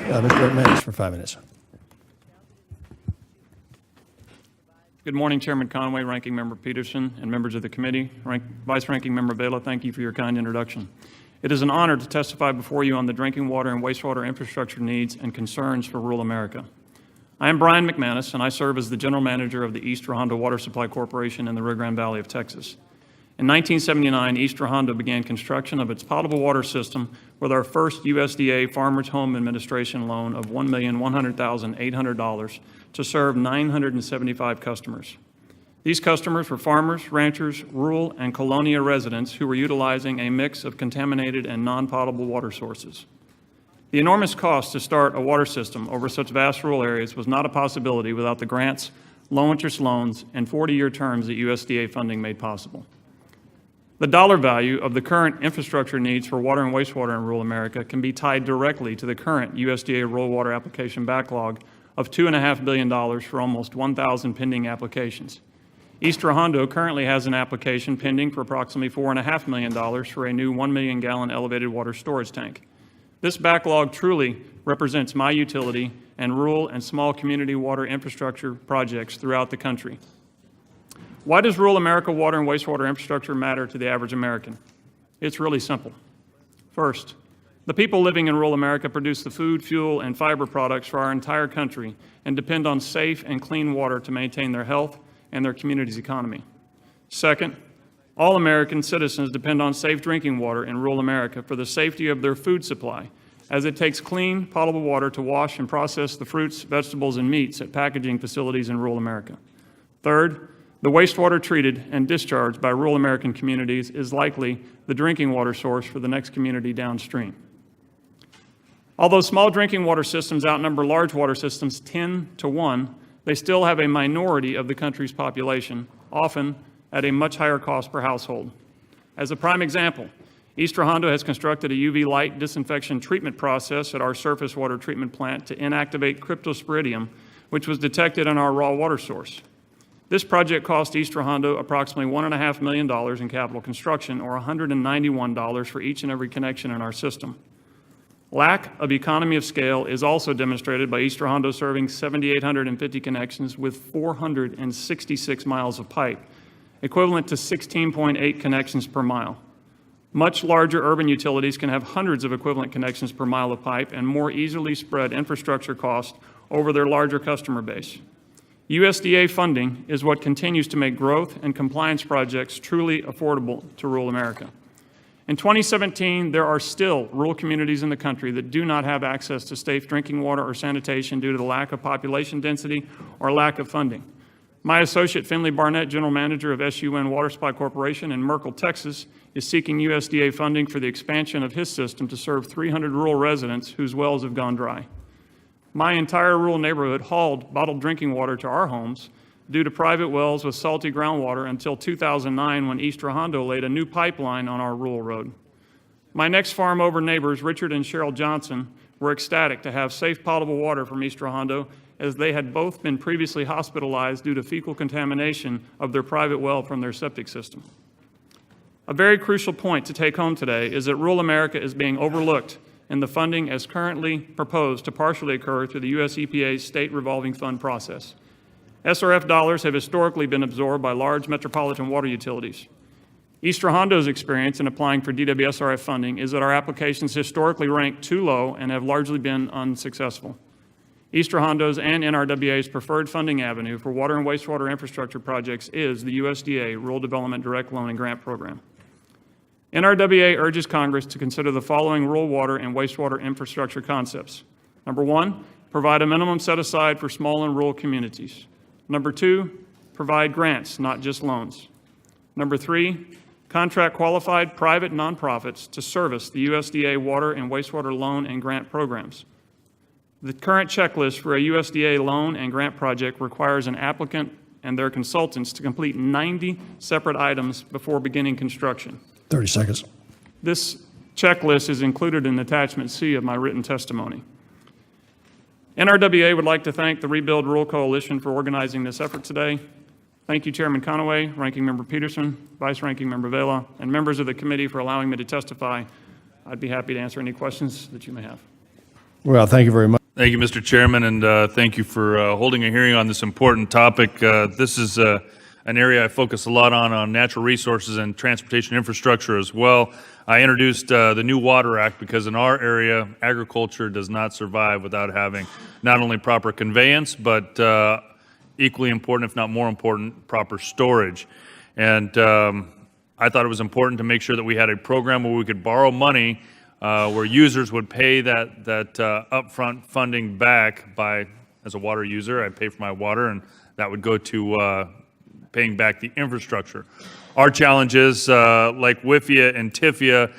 Mr. Manis for 5 minutes. Good morning, Chairman Conaway, Ranking Member Peterson, and members of the committee. Vice Ranking Member Vela, thank you for your kind introduction. It is an honor to testify before you on the drinking water and wastewater infrastructure needs and concerns for rural America. I am Brian McManus, and I serve as the General Manager of the East Rohondo Water Supply Corporation in the Rio Grande Valley of Texas. In 1979, East Rohondo began construction of its potable water system with our first USDA Farmers Home Administration loan of $1,100,800 to serve 975 customers. These customers were farmers, ranchers, rural, and colonia residents who were utilizing a mix of contaminated and non-potable water sources. The enormous cost to start a water system over such vast rural areas was not a possibility without the grants, low-interest loans, and 40-year terms that USDA funding made possible. The dollar value of the current infrastructure needs for water and wastewater in rural America can be tied directly to the current USDA rural water application backlog of $2.5 billion for almost 1,000 pending applications. East Rohondo currently has an application pending for approximately $4.5 million for a new 1 million gallon elevated water storage tank. This backlog truly represents my utility and rural and small community water infrastructure projects throughout the country. Why does rural America water and wastewater infrastructure matter to the average American? It's really simple. First, the people living in rural America produce the food, fuel, and fiber products for our entire country and depend on safe and clean water to maintain their health and their community's economy. Second, all American citizens depend on safe drinking water in rural America for the safety of their food supply, as it takes clean, potable water to wash and process the fruits, vegetables, and meats at packaging facilities in rural America. Third, the wastewater treated and discharged by rural American communities is likely the drinking water source for the next community downstream. Although small drinking water systems outnumber large water systems 10 to 1, they still have a minority of the country's population, often at a much higher cost per household. As a prime example, East Rohondo has constructed a UV light disinfection treatment process at our surface water treatment plant to inactivate cryptosporidium, which was detected in our raw water source. This project cost East Rohondo approximately $1.5 million in capital construction, or $191 for each and every connection in our system. Lack of economy of scale is also demonstrated by East Rohondo serving 7,850 connections with 466 miles of pipe, equivalent to 16.8 connections per mile. Much larger urban utilities can have hundreds of equivalent connections per mile of pipe and more easily spread infrastructure costs over their larger customer base. USDA funding is what continues to make growth and compliance projects truly affordable to rural America. In 2017, there are still rural communities in the country that do not have access to safe drinking water or sanitation due to the lack of population density or lack of funding. My associate, Finley Barnett, General Manager of SUN Water Supply Corporation in Merkel, Texas, is seeking USDA funding for the expansion of his system to serve 300 rural residents whose wells have gone dry. My entire rural neighborhood hauled bottled drinking water to our homes due to private wells with salty groundwater until 2009, when East Rohondo laid a new pipeline on our rural road. My next farm over neighbors, Richard and Cheryl Johnson, were ecstatic to have safe potable water from East Rohondo, as they had both been previously hospitalized due to fecal contamination of their private well from their septic system. A very crucial point to take home today is that rural America is being overlooked in the funding as currently proposed to partially occur through the U.S. EPA's state revolving fund process. SRF dollars have historically been absorbed by large metropolitan water utilities. East Rohondo's experience in applying for DWSRF funding is that our applications historically rank too low and have largely been unsuccessful. East Rohondo's and NRWA's preferred funding avenue for water and wastewater infrastructure projects is the USDA Rural Development Direct Loan and Grant Program. NRWA urges Congress to consider the following rural water and wastewater infrastructure concepts. Number one, provide a minimum set aside for small and rural communities. Number two, provide grants, not just loans. Number three, contract qualified private nonprofits to service the USDA water and wastewater loan and grant programs. The current checklist for a USDA loan and grant project requires an applicant and their consultants to complete 90 separate items before beginning construction. 30 seconds. This checklist is included in Attachment C of my written testimony. NRWA would like to thank the Rebuild Rural Coalition for organizing this effort today. Thank you, Chairman Conaway, Ranking Member Peterson, Vice Ranking Member Vela, and members of the committee for allowing me to testify. I'd be happy to answer any questions that you may have. Well, thank you very much. Thank you, Mr. Chairman, and thank you for holding a hearing on this important topic. This is an area I focus a lot on natural resources and transportation infrastructure as well. I introduced the new Water Act because in our area, agriculture does not survive without having not only proper conveyance, but equally important, if not more important, proper storage. And I thought it was important to make sure that we had a program where we could borrow money where users would pay that upfront funding back by, as a water user, I pay for my water, and that would go to paying back the infrastructure. Our challenge is, like WIFIA and TIFIA,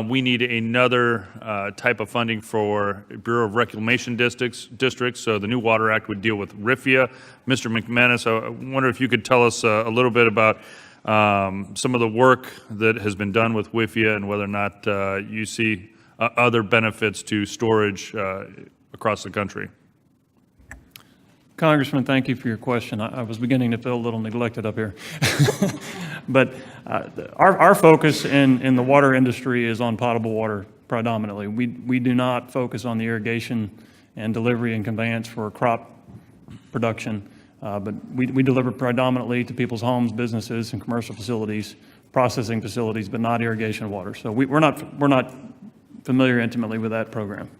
we need another type of funding for Bureau of Reclamation districts. So the new Water Act would deal with RIFIA. Mr. McManus, I wonder if you could tell us a little bit about some of the work that has been done with WIFIA and whether or not you see other benefits to storage across the country. Congressman, thank you for your question. I was beginning to feel a little neglected up here. But our focus in the water industry is on potable water predominantly. We do not focus on the irrigation and delivery and conveyance for crop production, but we deliver predominantly to people's homes, businesses, and commercial facilities, processing facilities, but not irrigation of water. So we're not familiar intimately with that program.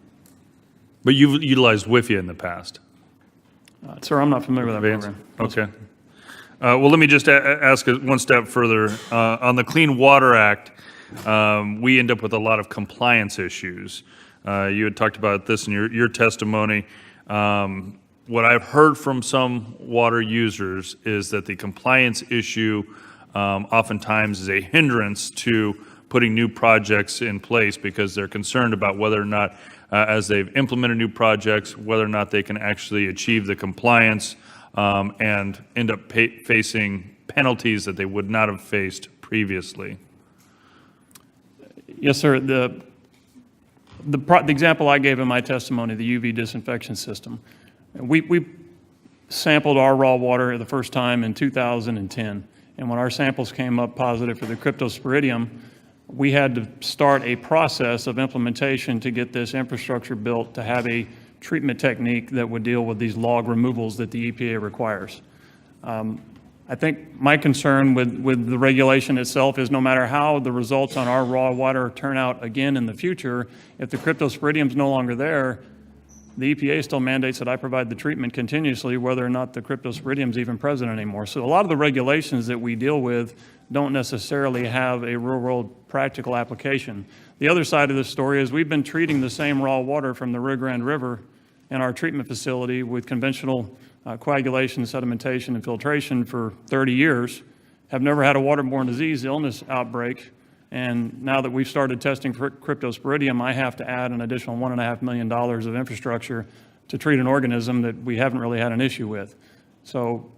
But you've utilized WIFIA in the past. Sir, I'm not familiar with that program. Okay. Well, let me just ask one step further. On the Clean Water Act, we end up with a lot of compliance issues. You had talked about this in your testimony. What I've heard from some water users is that the compliance issue oftentimes is a hindrance to putting new projects in place because they're concerned about whether or not, as they've implemented new projects, whether or not they can actually achieve the compliance and end up facing penalties that they would not have faced previously. Yes, sir. The example I gave in my testimony, the UV disinfection system, we sampled our raw water the first time in 2010, and when our samples came up positive for the cryptosporidium, we had to start a process of implementation to get this infrastructure built to have a treatment technique that would deal with these log removals that the EPA requires. I think my concern with the regulation itself is no matter how the results on our raw water turn out again in the future, if the cryptosporidium is no longer there, the EPA still mandates that I provide the treatment continuously whether or not the cryptosporidium is even present anymore. So a lot of the regulations that we deal with don't necessarily have a real-world practical application. The other side of this story is we've been treating the same raw water from the Rio Grande River in our treatment facility with conventional coagulation, sedimentation, and filtration for 30 years, have never had a waterborne disease illness outbreak, and now that we've started testing for cryptosporidium, I have to add an additional $1.5 million of infrastructure to treat an organism that we haven't really had an issue with. So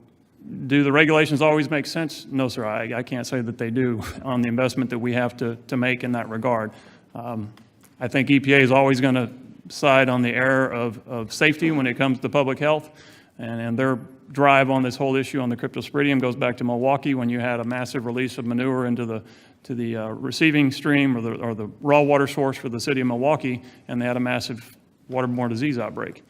do the regulations always make sense? No, sir, I can't say that they do on the investment that we have to make in that regard. I think EPA is always going to side on the error of safety when it comes to public health, and their drive on this whole issue on the cryptosporidium goes back to Milwaukee when you had a massive release of manure into the receiving stream or the raw water source for the city of Milwaukee, and they had a massive waterborne disease outbreak.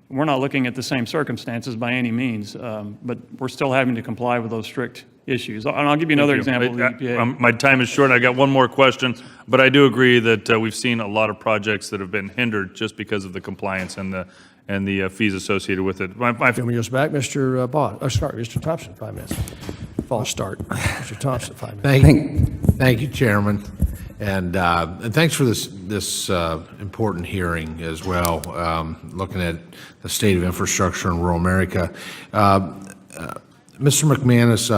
We're not looking at the same circumstances by any means, but we're still having to comply with those strict issues. And I'll give you another example of the EPA. My time is short. I got one more question, but I do agree that we've seen a lot of projects that have been hindered just because of the compliance and the fees associated with it. Can we just back Mr. Mr. Thompson, 5 minutes. False start. Mr. Thompson, 5 minutes. Thank you, Chairman. And thanks for this important hearing as well, looking at the state of infrastructure in rural America. Mr. McManus,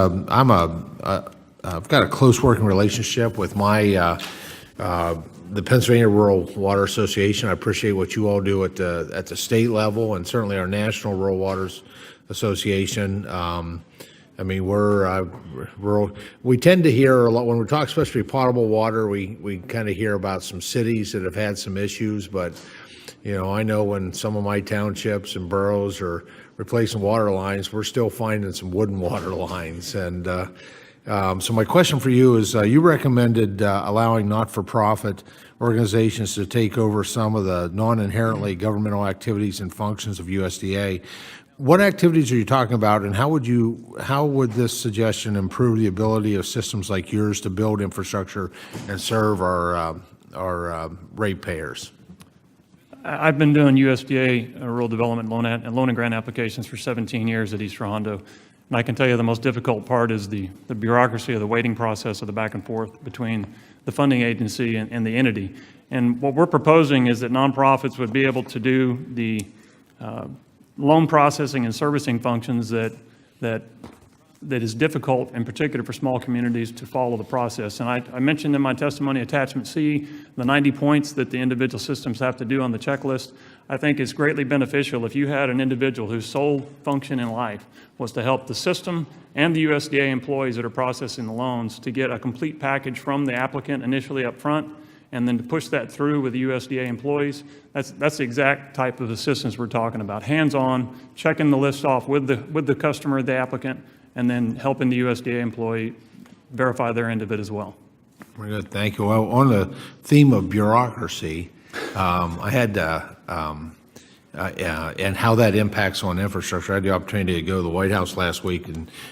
I've got a close working relationship with the Pennsylvania Rural Water Association. I appreciate what you all do at the state level, and certainly our National Rural Waters Association. I mean, we tend to hear a lot when we talk, especially potable water. We kind of hear about some cities that have had some issues, but I know when some of my townships and boroughs are replacing water lines, we're still finding some wooden water lines. And so my question for you is, you recommended allowing not-for-profit organizations to take over some of the non-inherently governmental activities and functions of USDA. What activities are you talking about, and how would this suggestion improve the ability of systems like yours to build infrastructure and serve our ratepayers? I've been doing USDA rural development loan and grant applications for 17 years at East Rohondo. And I can tell you the most difficult part is the bureaucracy of the waiting process of the back and forth between the funding agency and the entity. And what we're proposing is that nonprofits would be able to do the loan processing and servicing functions that is difficult, in particular for small communities, to follow the process. And I mentioned in my testimony, attachment C, the 90 points that the individual systems have to do on the checklist. I think it's greatly beneficial if you had an individual whose sole function in life was to help the system and the USDA employees that are processing the loans to get a complete package from the applicant initially up front, and then to push that through with the USDA employees. That's the exact type of assistance we're talking about. Hands-on, checking the list off with the customer, the applicant, and then helping the USDA employee verify their end of it as well. Very good, thank you. Well, on the theme of bureaucracy, I had and how that impacts on infrastructure. I had the opportunity to go to the White House last week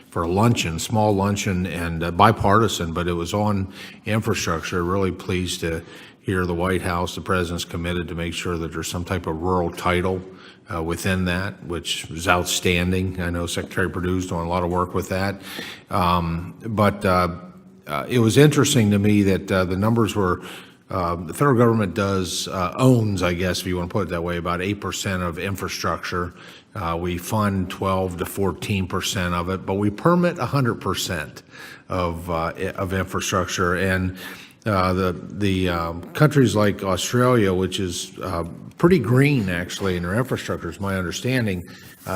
for a luncheon, small luncheon, and bipartisan, but it was on infrastructure. Really pleased to hear the White House, the president's committed to make sure that there's some type of rural title within that, which is outstanding. I know Secretary Perdue's doing a lot of work with that. It was interesting to me that the numbers were, the federal government owns, I guess, if you want to put it that way, about 8% of infrastructure. We fund 12 to 14% of it, but we permit 100% of infrastructure. And the countries like Australia, which is pretty green actually in their infrastructure, is my understanding,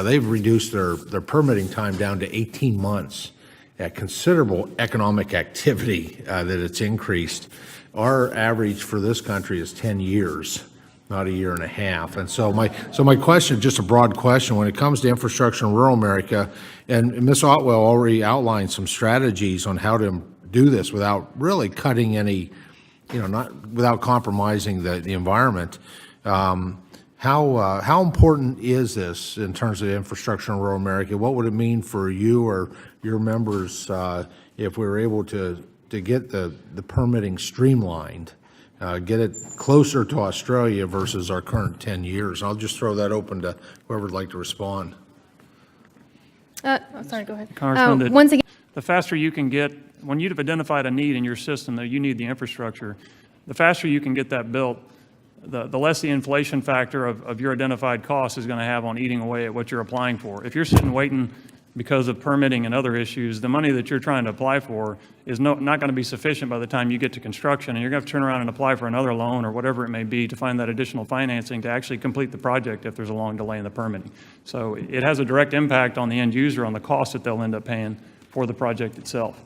they've reduced their permitting time down to 18 months at considerable economic activity that it's increased. Our average for this country is 10 years, not a year and a half. And so my question, just a broad question, when it comes to infrastructure in rural America, and Ms. Otwell already outlined some strategies on how to do this without really cutting any, without compromising the environment. How important is this in terms of infrastructure in rural America? What would it mean for you or your members if we were able to get the permitting streamlined, get it closer to Australia versus our current 10 years? I'll just throw that open to whoever would like to respond. Sorry, go ahead. Congressman, Once again, the faster you can get, when you've identified a need in your system that you need the infrastructure, the faster you can get that built, the less the inflation factor of your identified cost is going to have on eating away at what you're applying for. If you're sitting waiting because of permitting and other issues, the money that you're trying to apply for is not going to be sufficient by the time you get to construction, and you're going to have to turn around and apply for another loan or whatever it may be to find that additional financing to actually complete the project if there's a long delay in the permitting. So it has a direct impact on the end user on the cost that they'll end up paying for the project itself.